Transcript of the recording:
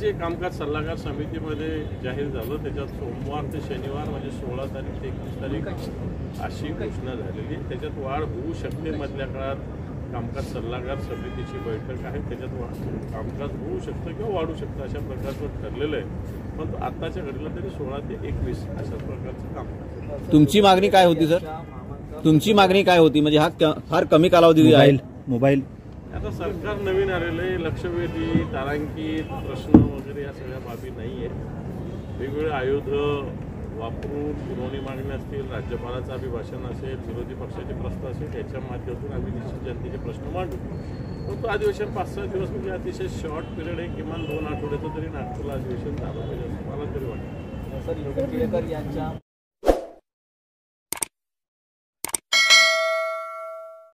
जे कामकाज सल्लागार समितीमध्ये जाहीर झालं त्याच्यात सोमवार ते शनिवार म्हणजे 16 तारीख ते 21 तारीख अशी घोषणा झालेली. त्याच्यात वाढ होऊ शकते. मधल्या काळात कामकाज सल्लागार समितीची बैठक आहे, त्याच्यात कामकाज होऊ शकतं किंवा वाढू शकतं अशा प्रकारचं ठरलेलं आहे. पण आत्ताच्या घडीला तरी 16 ते 21 अशा प्रकारचं कामकाज. तुमची मागणी काय होती सर? तुमची मागणी काय होती? म्हणजे हा फार कमी कालावधी आहे. मोबाईल आता सरकार नवीन आलेलं आहे. लक्षवेधी तारांकित प्रश्न वगैरे या सगळ्या बाबी नाही आहे. वेगवेगळे आयुध वापरून पुरवणी मागणी असतील, राज्यपालाचं अभिभाषण असेल, विरोधी पक्षाचे प्रश्न असेल, त्याच्या माध्यमातून आम्ही निश्चित जनतेचे प्रश्न मांडू. परंतु अधिवेशन 5-6 दिवस म्हणजे अतिशय शॉर्ट पिरियड आहे. किमान 2 आठवड्याचं तरी नागपूरला अधिवेशन झालं पाहिजे असं मला तरी वाटतं.